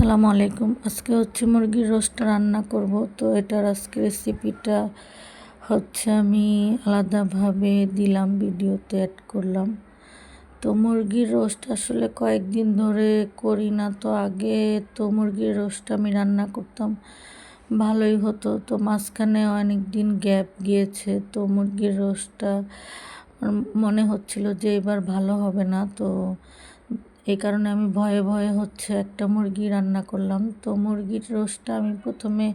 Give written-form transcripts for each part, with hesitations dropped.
আসসালামু আলাইকুম। আজকে হচ্ছে মুরগির রোস্ট রান্না করব। তো এটার আজকে রেসিপিটা হচ্ছে আমি আলাদাভাবে দিলাম, ভিডিওতে অ্যাড করলাম। তো মুরগির রোস্ট আসলে কয়েকদিন ধরে করি না। তো আগে তো মুরগির রোস্ট আমি রান্না করতাম, ভালোই হতো। তো মাঝখানে অনেক দিন গ্যাপ গিয়েছে। তো মুরগির রোস্টটা মনে হচ্ছিল যে এবার ভালো হবে না। তো এই কারণে আমি ভয়ে ভয়ে হচ্ছে একটা মুরগি রান্না করলাম। তো মুরগির রোস্টটা আমি প্রথমে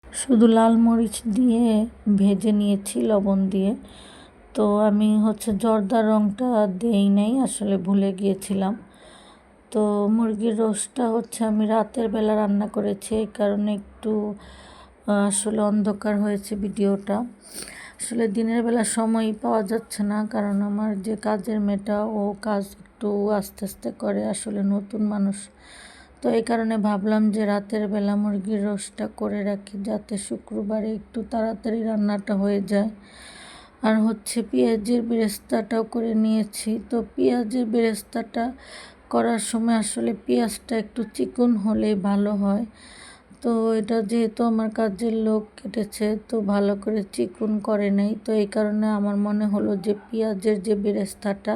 শুধু লাল মরিচ দিয়ে ভেজে নিয়েছি লবণ দিয়ে। তো আমি হচ্ছে জর্দা রঙটা দেই নাই, আসলে ভুলে গিয়েছিলাম। তো মুরগির রোস্টটা হচ্ছে আমি রাতের বেলা রান্না করেছি, এই কারণে একটু আসলে অন্ধকার হয়েছে ভিডিওটা। আসলে দিনের বেলা সময়ই পাওয়া যাচ্ছে না, কারণ আমার যে কাজের মেয়েটা ও কাজ একটু আস্তে আস্তে করে, আসলে নতুন মানুষ। তো এই কারণে ভাবলাম যে রাতের বেলা মুরগির রোস্টটা করে রাখি, যাতে শুক্রবারে একটু তাড়াতাড়ি রান্নাটা হয়ে যায়। আর হচ্ছে পেঁয়াজের বেরেস্তাটাও করে নিয়েছি। তো পেঁয়াজের বেরেস্তাটা করার সময় আসলে পেঁয়াজটা একটু চিকন হলে ভালো হয়। তো এটা যেহেতু আমার কাজের লোক কেটেছে, তো ভালো করে চিকন করে নাই। তো এই কারণে আমার মনে হলো যে পেঁয়াজের যে বেরেস্তাটা,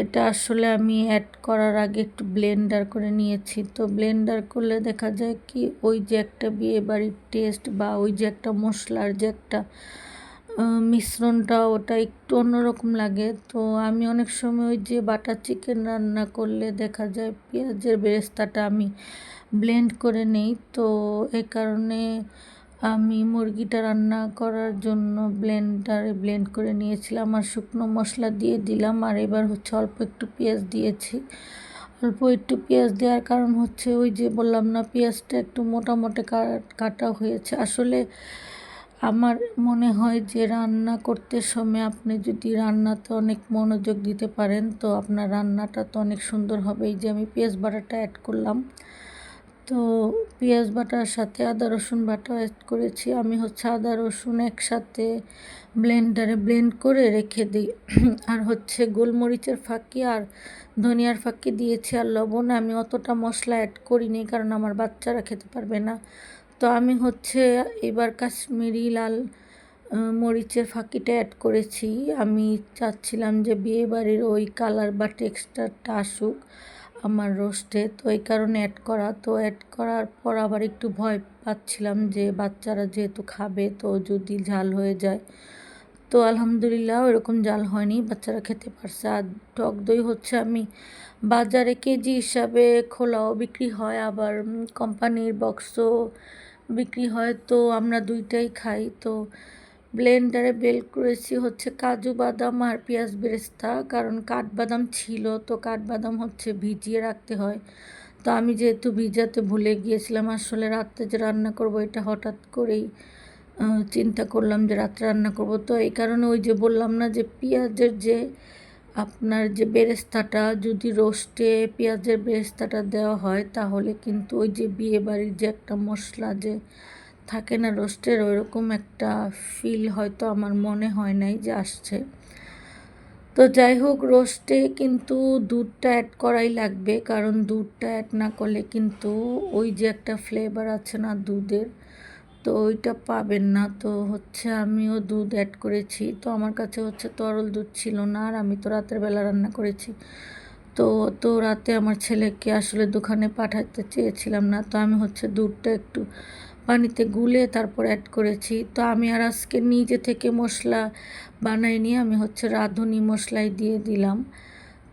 এটা আসলে আমি অ্যাড করার আগে একটু ব্লেন্ডার করে নিয়েছি। তো ব্লেন্ডার করলে দেখা যায় কি, ওই যে একটা বিয়ে বাড়ির টেস্ট বা ওই যে একটা মশলার যে একটা মিশ্রণটা, ওটা একটু অন্যরকম লাগে। তো আমি অনেক সময় ওই যে বাটার চিকেন রান্না করলে দেখা যায় পেঁয়াজের বেরেস্তাটা আমি ব্লেন্ড করে নেই। তো এই কারণে আমি মুরগিটা রান্না করার জন্য ব্লেন্ডারে ব্লেন্ড করে নিয়েছিলাম আর শুকনো মশলা দিয়ে দিলাম। আর এবার হচ্ছে অল্প একটু পেঁয়াজ দিয়েছি। অল্প একটু পেঁয়াজ দেওয়ার কারণ হচ্ছে ওই যে বললাম না, পেঁয়াজটা একটু মোটা মোটা কাটা হয়েছে। আসলে আমার মনে হয় যে রান্না করতে সময় আপনি যদি রান্নাতে অনেক মনোযোগ দিতে পারেন, তো আপনার রান্নাটা তো অনেক সুন্দর হবে। এই যে আমি পেঁয়াজ বাটাটা অ্যাড করলাম। তো পেঁয়াজ বাটার সাথে আদা রসুন বাটা অ্যাড করেছি। আমি হচ্ছে আদা রসুন একসাথে ব্লেন্ডারে ব্লেন্ড করে রেখে দিই। আর হচ্ছে গোলমরিচের ফাঁকি আর ধনিয়ার ফাঁকি দিয়েছি, আর লবণ আমি অতটা মশলা অ্যাড করিনি, কারণ আমার বাচ্চারা খেতে পারবে না। তো আমি হচ্ছে এবার কাশ্মীরি লাল মরিচের ফাঁকিটা অ্যাড করেছি। আমি চাচ্ছিলাম যে বিয়েবাড়ির ওই কালার বা টেক্সচারটা আসুক আমার রোস্টে, তো এই কারণে অ্যাড করা। তো অ্যাড করার পর আবার একটু ভয় পাচ্ছিলাম যে বাচ্চারা যেহেতু খাবে, তো যদি ঝাল হয়ে যায়। তো আলহামদুলিল্লাহ ওইরকম জাল হয়নি, বাচ্চারা খেতে পারছে। আর টক দই হচ্ছে আমি বাজারে কেজি হিসাবে খোলাও বিক্রি হয়, আবার কোম্পানির বক্সও বিক্রি হয়। তো আমরা দুইটাই খাই। তো ব্লেন্ডারে বেল করেছি হচ্ছে কাজু বাদাম আর পেঁয়াজ বেরেস্তা, কারণ কাঠবাদাম ছিল। তো কাঠবাদাম হচ্ছে ভিজিয়ে রাখতে হয়। তো আমি যেহেতু ভিজাতে ভুলে গিয়েছিলাম, আসলে রাত্রে যে রান্না করব এটা হঠাৎ করেই চিন্তা করলাম যে রাত্রে রান্না করব। তো এই কারণে ওই যে বললাম না যে পেঁয়াজের যে আপনার যে বেরেস্তাটা, যদি রোস্টে পেঁয়াজের বেরেস্তাটা দেওয়া হয়, তাহলে কিন্তু ওই যে বিয়েবাড়ির যে একটা মশলা যে থাকে না রোস্টের, ওইরকম একটা ফিল হয়তো আমার মনে হয় নাই যে আসছে। তো যাই হোক, রোস্টে কিন্তু দুধটা অ্যাড করাই লাগবে, কারণ দুধটা অ্যাড না করলে কিন্তু ওই যে একটা ফ্লেভার আছে না দুধের, তো ওইটা পাবেন না। তো হচ্ছে আমিও দুধ অ্যাড করেছি। তো আমার কাছে হচ্ছে তরল দুধ ছিল না, আর আমি তো রাতের বেলা রান্না করেছি। তো রাতে আমার ছেলেকে আসলে দোকানে পাঠাতে চেয়েছিলাম না। তো আমি হচ্ছে দুধটা একটু পানিতে গুলে তারপর অ্যাড করেছি। তো আমি আর আজকে নিজে থেকে মশলা বানাইনি, আমি হচ্ছে রাঁধুনি মশলাই দিয়ে দিলাম।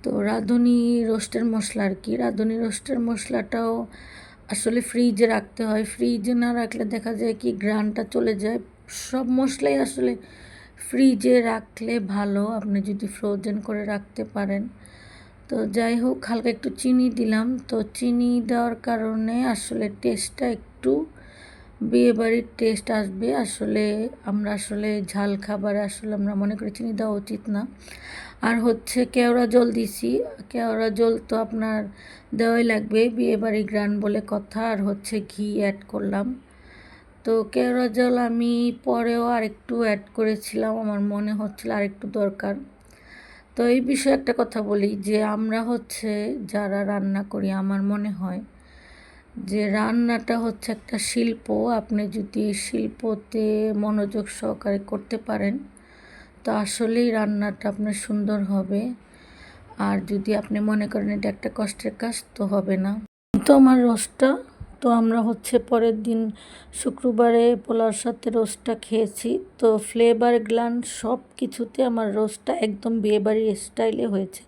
তো রাঁধুনি রোস্টের মশলা আর কি, রাঁধুনি রোস্টের মশলাটাও আসলে ফ্রিজে রাখতে হয়। ফ্রিজে না রাখলে দেখা যায় কি ঘ্রাণটা চলে যায়। সব মশলাই আসলে ফ্রিজে রাখলে ভালো, আপনি যদি ফ্রোজেন করে রাখতে পারেন। তো যাই হোক, হালকা একটু চিনি দিলাম। তো চিনি দেওয়ার কারণে আসলে টেস্টটা একটু বিয়েবাড়ির টেস্ট আসবে। আসলে আমরা আসলে ঝাল খাবারে আসলে আমরা মনে করি চিনি দেওয়া উচিত না। আর হচ্ছে কেওড়া জল দিছি। কেওড়া জল তো আপনার দেওয়াই লাগবে, বিয়েবাড়ির গ্রান বলে কথা। আর হচ্ছে ঘি অ্যাড করলাম। তো কেওড়া জল আমি পরেও আরেকটু অ্যাড করেছিলাম, আমার মনে হচ্ছিল আরেকটু দরকার। তো এই বিষয়ে একটা কথা বলি যে আমরা হচ্ছে যারা রান্না করি, আমার মনে হয় যে রান্নাটা হচ্ছে একটা শিল্প। আপনি যদি এই শিল্পতে মনোযোগ সহকারে করতে পারেন তো আসলেই রান্নাটা আপনার সুন্দর হবে। আর যদি আপনি মনে করেন এটা একটা কষ্টের কাজ তো হবে না। তো আমার রোস্টটা তো আমরা হচ্ছে পরের দিন শুক্রবারে পোলাওর সাথে রোস্টটা খেয়েছি। তো ফ্লেভার গ্ল্যান্ড সব কিছুতে আমার রোস্টটা একদম বিয়েবাড়ির স্টাইলে হয়েছে।